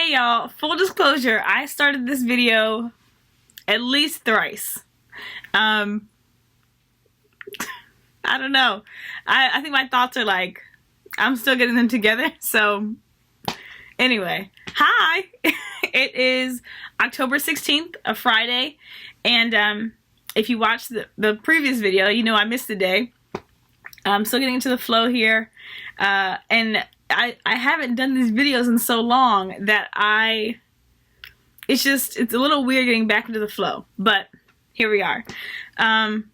Hey y'all, full disclosure, I started this video at least thrice. I don't know. I think my thoughts are like, I'm still getting them together. So anyway, hi. It is October 16th, a Friday. And if you watched the previous video, you know I missed the day. I'm still getting into the flow here. And I haven't done these videos in so long that it's a little weird getting back into the flow, but here we are. And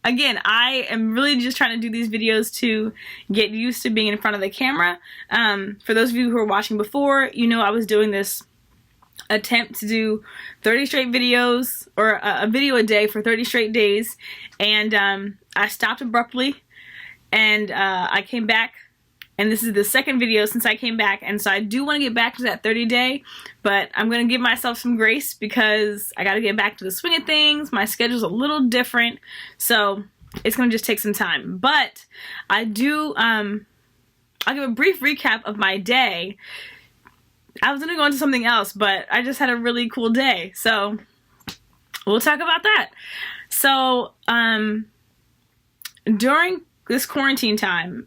again, I am really just trying to do these videos to get used to being in front of the camera. For those of you who were watching before, you know I was doing this attempt to do 30 straight videos, or a video a day for 30 straight days, and I stopped abruptly, and I came back. And this is the second video since I came back, and so I do want to get back to that 30-day, but I'm going to give myself some grace because I got to get back to the swing of things. My schedule's a little different, so it's going to just take some time. But I'll give a brief recap of my day. I was going to go into something else, but I just had a really cool day, so we'll talk about that. So, during this quarantine time,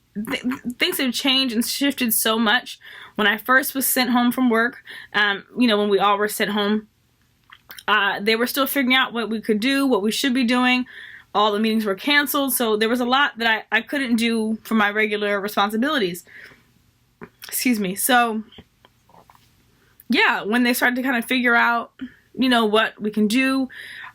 things have changed and shifted so much. When I first was sent home from work, when we all were sent home, they were still figuring out what we could do, what we should be doing. All the meetings were canceled, so there was a lot that I couldn't do for my regular responsibilities. Excuse me. So, yeah, when they started to kind of figure out, what we can do,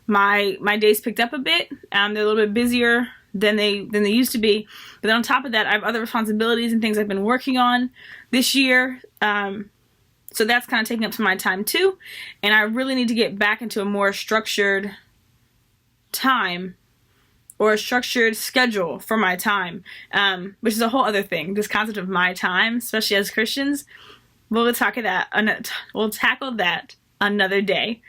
my days picked up a bit. They're a little bit busier than they used to be. But then on top of that, I have other responsibilities and things I've been working on this year. So that's kind of taking up some of my time too. And I really need to get back into a more structured time, or a structured schedule for my time, which is a whole other thing. This concept of my time, especially as Christians, we'll tackle that another day.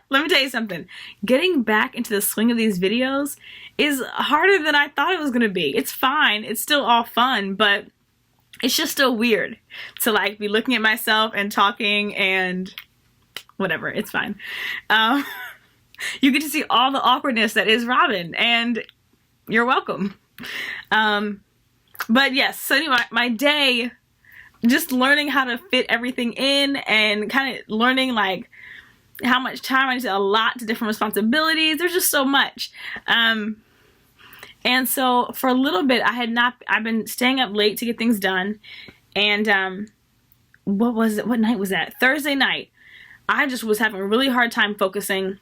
Let me tell you something. Getting back into the swing of these videos is harder than I thought it was going to be. It's fine. It's still all fun, but it's just still weird to be looking at myself and talking and whatever. It's fine. You get to see all the awkwardness that is Robin, and you're welcome. But yes, so anyway, my day, just learning how to fit everything in and kind of learning how much time I need to allot to different responsibilities. There's just so much. And so for a little bit, I've been staying up late to get things done. And what night was that? Thursday night. I just was having a really hard time focusing.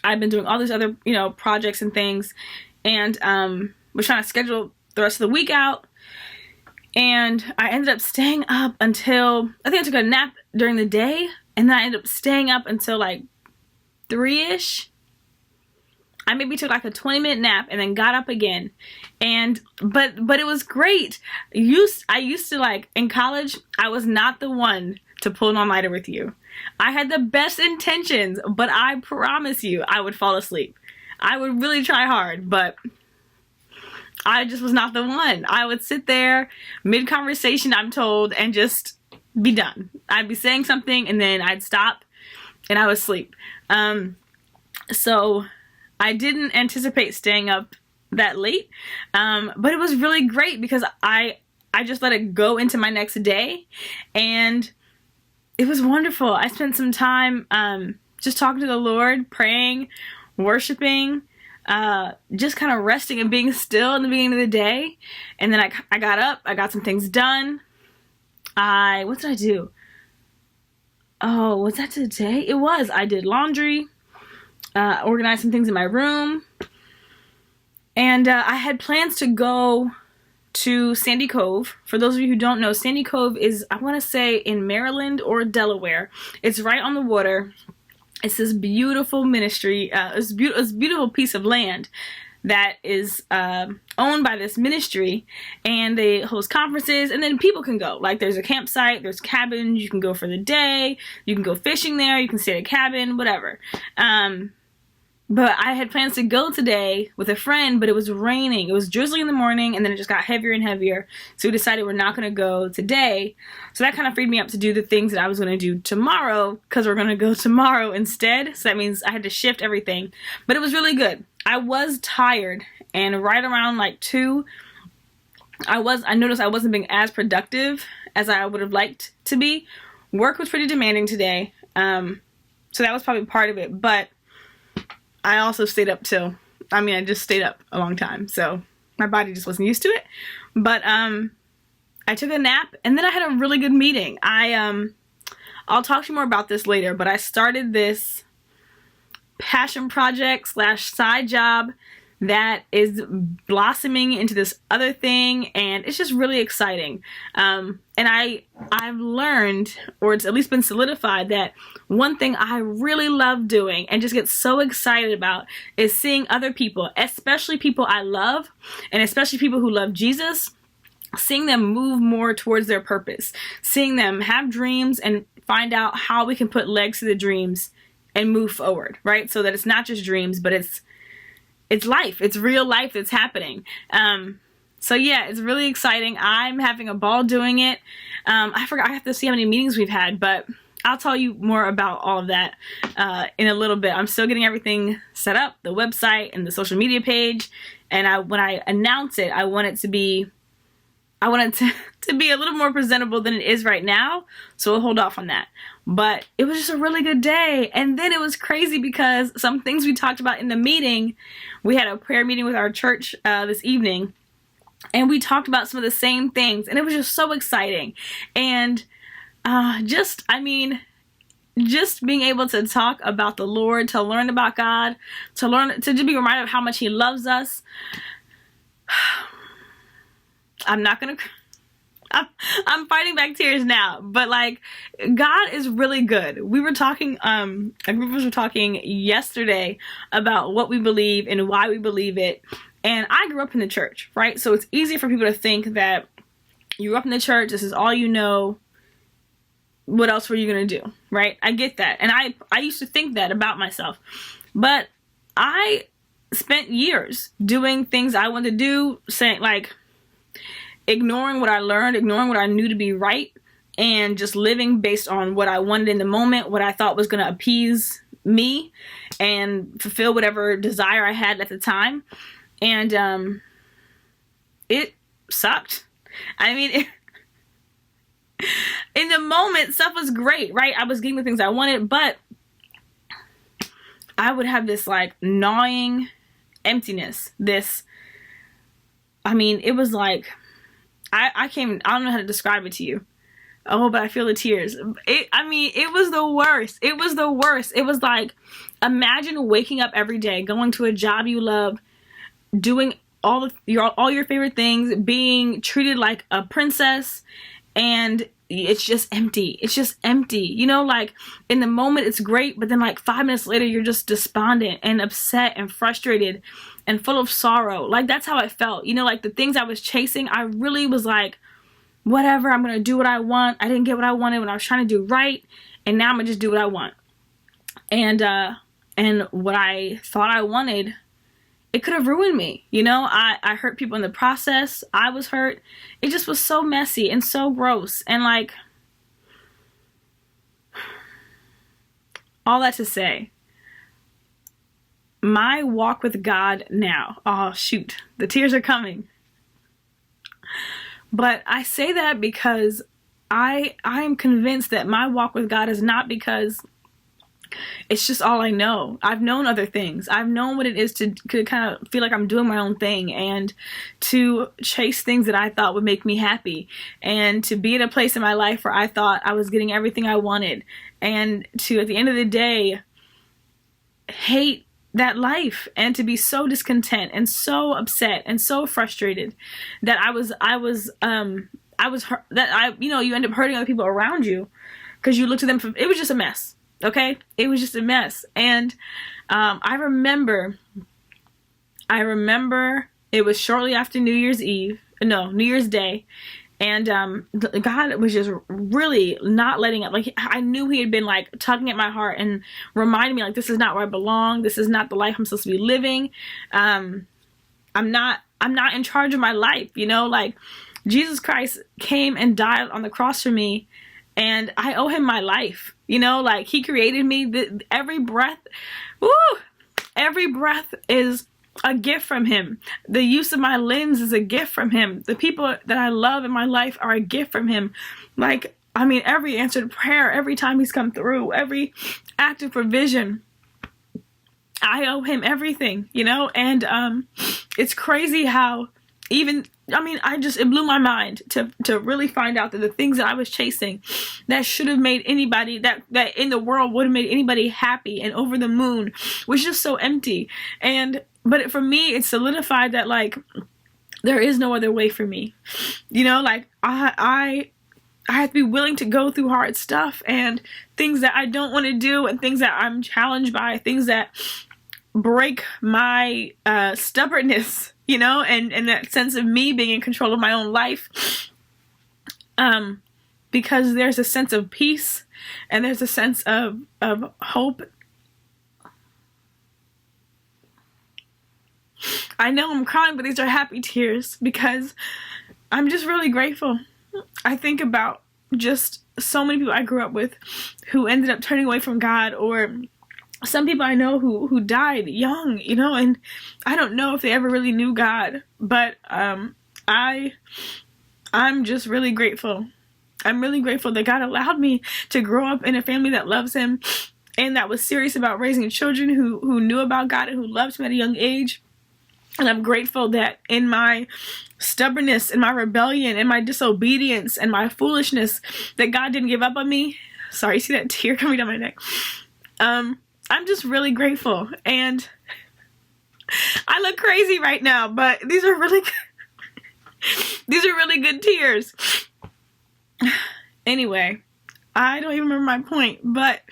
I've been doing all these other, projects and things, and was trying to schedule the rest of the week out. And I ended up staying up until, I think I took a nap during the day, and then I ended up staying up until 3-ish. I maybe took a 20-minute nap and then got up again. But it was great. I used to in college, I was not the one to pull an all-nighter with you. I had the best intentions, but I promise you I would fall asleep. I would really try hard, but I just was not the one. I would sit there mid-conversation, I'm told, and just be done. I'd be saying something and then I'd stop and I would sleep. So I didn't anticipate staying up that late, but it was really great because I just let it go into my next day, and it was wonderful. I spent some time just talking to the Lord, praying, worshiping, just kind of resting and being still in the beginning of the day. And then I got up, I got some things done. What did I do? Oh, was that today? It was. I did laundry, organized some things in my room, and I had plans to go to Sandy Cove. For those of you who don't know, Sandy Cove is, I want to say, in Maryland or Delaware. It's right on the water. It's this beautiful ministry, it's a beautiful piece of land that is owned by this ministry, and they host conferences, and then people can go. There's a campsite, there's cabins, you can go for the day, you can go fishing there, you can stay at a cabin, whatever. But I had plans to go today with a friend, but it was raining. It was drizzling in the morning, and then it just got heavier and heavier. So we decided we're not going to go today. So that kind of freed me up to do the things that I was going to do tomorrow, because we're going to go tomorrow instead. So that means I had to shift everything. But it was really good. I was tired, and right around like 2, I noticed I wasn't being as productive as I would have liked to be. Work was pretty demanding today. So that was probably part of it. But I also stayed up I just stayed up a long time, so my body just wasn't used to it. But I took a nap, and then I had a really good meeting. I'll talk to you more about this later, but I started this passion project / side job that is blossoming into this other thing, and it's just really exciting. And I've learned, or it's at least been solidified, that one thing I really love doing and just get so excited about is seeing other people, especially people I love, and especially people who love Jesus, seeing them move more towards their purpose, seeing them have dreams and find out how we can put legs to the dreams and move forward, right? So that it's not just dreams, but it's life. It's real life that's happening. So yeah, it's really exciting. I'm having a ball doing it. I forgot, I have to see how many meetings we've had, but I'll tell you more about all of that in a little bit. I'm still getting everything set up, the website and the social media page. And when I announce it, I want it to be a little more presentable than it is right now. So we'll hold off on that. But it was just a really good day. And then it was crazy because some things we talked about in the meeting, we had a prayer meeting with our church this evening, and we talked about some of the same things, and it was just so exciting. And just being able to talk about the Lord, to learn about God, to just be reminded of how much He loves us. I'm fighting back tears now, but like, God is really good. We were talking, a group of us were talking yesterday about what we believe and why we believe it. And I grew up in the church, right? So it's easy for people to think that you grew up in the church, this is all you know, what else were you going to do, right? I get that. And I used to think that about myself. But I spent years doing things I wanted to do, saying like, ignoring what I learned, ignoring what I knew to be right, and just living based on what I wanted in the moment, what I thought was going to appease me and fulfill whatever desire I had at the time. And it sucked. I mean, in the moment, stuff was great, right? I was getting the things I wanted, but I would have this like gnawing emptiness. It was like, I don't know how to describe it to you. Oh, but I feel the tears. It was the worst. It was the worst. It was like, imagine waking up every day, going to a job you love, doing all your favorite things, being treated like a princess, and it's just empty. It's just empty. You know, like in the moment it's great, but then like 5 minutes later you're just despondent and upset and frustrated and full of sorrow. Like that's how I felt. You know, like the things I was chasing, I really was like, whatever, I'm gonna do what I want. I didn't get what I wanted when I was trying to do right, and now I'm gonna just do what I want. And what I thought I wanted, it could have ruined me. You know, I hurt people in the process. I was hurt. It just was so messy and so gross. And like, all that to say, my walk with God now, oh shoot, the tears are coming. But I say that because I am convinced that my walk with God is not because it's just all I know. I've known other things. I've known what it is to kind of feel like I'm doing my own thing and to chase things that I thought would make me happy, and to be in a place in my life where I thought I was getting everything I wanted, and to, at the end of the day, hate that life, and to be so discontent and so upset and so frustrated that you end up hurting other people around you because you look to them for, it was just a mess. Okay, it was just a mess. And I remember it was shortly after New Year's Day, And God was just really not letting up. Like, I knew he had been like tugging at my heart and reminding me, like, this is not where I belong. This is not the life I'm supposed to be living. I'm not in charge of my life, you know? Like, Jesus Christ came and died on the cross for me, and I owe him my life, you know? Like, he created me. Every breath, woo, every breath is a gift from him. The use of my limbs is a gift from him. The people that I love in my life are a gift from him. Like, I mean, every answered prayer, every time he's come through, every act of provision, I owe him everything, you know? And it's crazy how even, I mean, it blew my mind to really find out that the things that I was chasing that should have made anybody, that in the world would have made anybody happy and over the moon, was just so empty. But for me, it solidified that, like, there is no other way for me. You know, like, I have to be willing to go through hard stuff and things that I don't want to do and things that I'm challenged by, things that break my stubbornness, you know, and that sense of me being in control of my own life. Because there's a sense of peace and there's a sense of hope. I know I'm crying, but these are happy tears because I'm just really grateful. I think about just so many people I grew up with who ended up turning away from God, or some people I know who died young, you know, and I don't know if they ever really knew God, but I'm just really grateful. I'm really grateful that God allowed me to grow up in a family that loves him and that was serious about raising children who knew about God and who loved him at a young age. And I'm grateful that in my stubbornness and my rebellion and my disobedience and my foolishness, that God didn't give up on me. Sorry, see that tear coming down my neck? I'm just really grateful. And I look crazy right now, but these are really good tears. Anyway, I don't even remember my point, but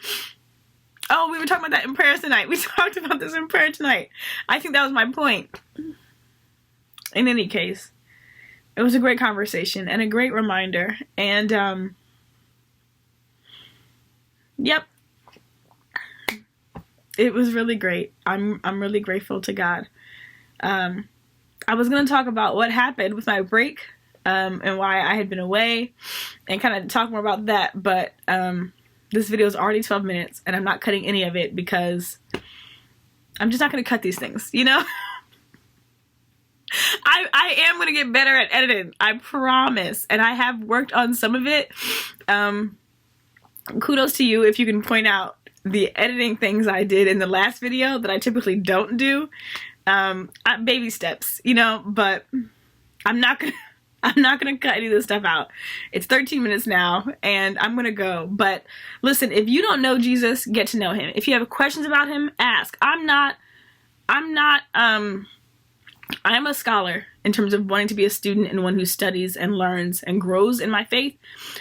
oh, we were talking about that in prayer tonight. We talked about this in prayer tonight. I think that was my point. In any case, it was a great conversation and a great reminder. And, yep. It was really great. I'm really grateful to God. I was going to talk about what happened with my break, and why I had been away and kind of talk more about that. But, this video is already 12 minutes and I'm not cutting any of it because I'm just not going to cut these things, you know? I am going to get better at editing. I promise. And I have worked on some of it. Kudos to you if you can point out the editing things I did in the last video that I typically don't do. Baby steps, you know, but I'm not going to cut any of this stuff out. It's 13 minutes now, and I'm going to go. But listen, if you don't know Jesus, get to know him. If you have questions about him, ask. I am a scholar in terms of wanting to be a student and one who studies and learns and grows in my faith.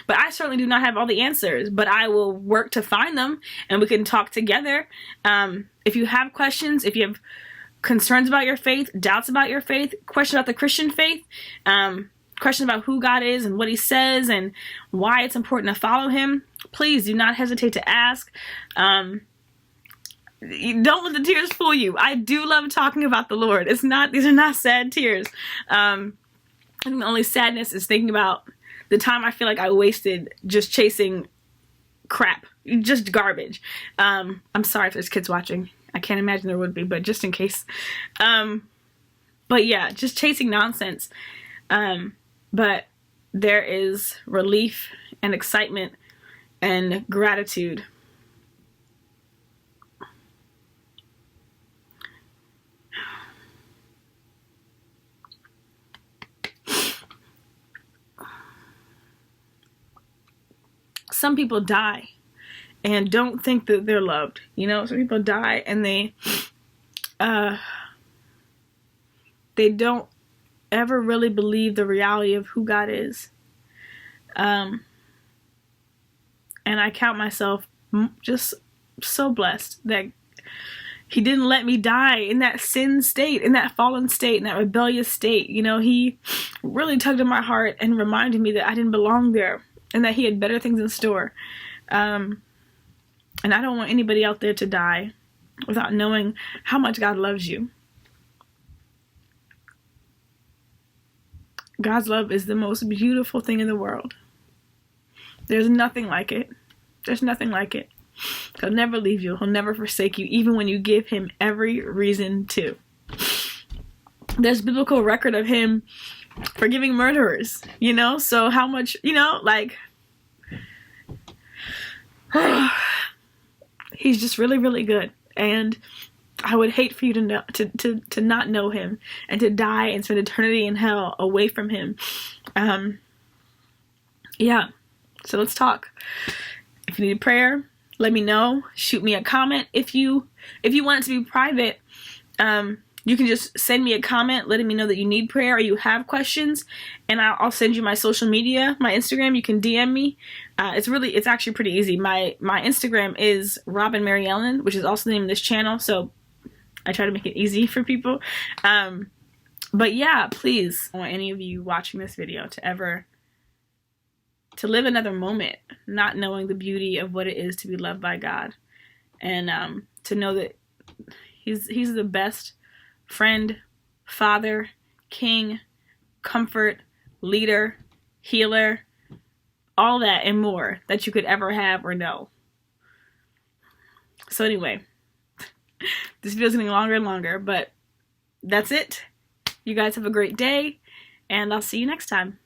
But I certainly do not have all the answers, but I will work to find them, and we can talk together. If you have questions, if you have concerns about your faith, doubts about your faith, questions about the Christian faith, questions about who God is and what he says and why it's important to follow him, please do not hesitate to ask. Don't let the tears fool you. I do love talking about the Lord. These are not sad tears. I think the only sadness is thinking about the time I feel like I wasted just chasing crap, just garbage. I'm sorry if there's kids watching. I can't imagine there would be, but just in case. But yeah, just chasing nonsense. But there is relief and excitement and gratitude. Some people die and don't think that they're loved. You know, some people die and they don't ever really believe the reality of who God is. And I count myself just so blessed that He didn't let me die in that sin state, in that fallen state, in that rebellious state. You know, he really tugged at my heart and reminded me that I didn't belong there and that he had better things in store. And I don't want anybody out there to die without knowing how much God loves you. God's love is the most beautiful thing in the world. There's nothing like it. There's nothing like it. He'll never leave you. He'll never forsake you, even when you give him every reason to. There's biblical record of him forgiving murderers, you know? So how much, you know, like, he's just really, really good. And I would hate for you to know, to not know him and to die and spend eternity in hell away from him. Yeah. So let's talk. If you need prayer, let me know. Shoot me a comment. If you want it to be private, you can just send me a comment letting me know that you need prayer or you have questions, and I'll send you my social media, my Instagram. You can DM me. It's actually pretty easy. My Instagram is Robin Mary Ellen, which is also the name of this channel. So I try to make it easy for people. But yeah, please, I want any of you watching this video to live another moment not knowing the beauty of what it is to be loved by God, and to know that he's the best friend, father, king, comfort, leader, healer, all that and more that you could ever have or know. So anyway, this video is getting longer and longer, but that's it. You guys have a great day, and I'll see you next time.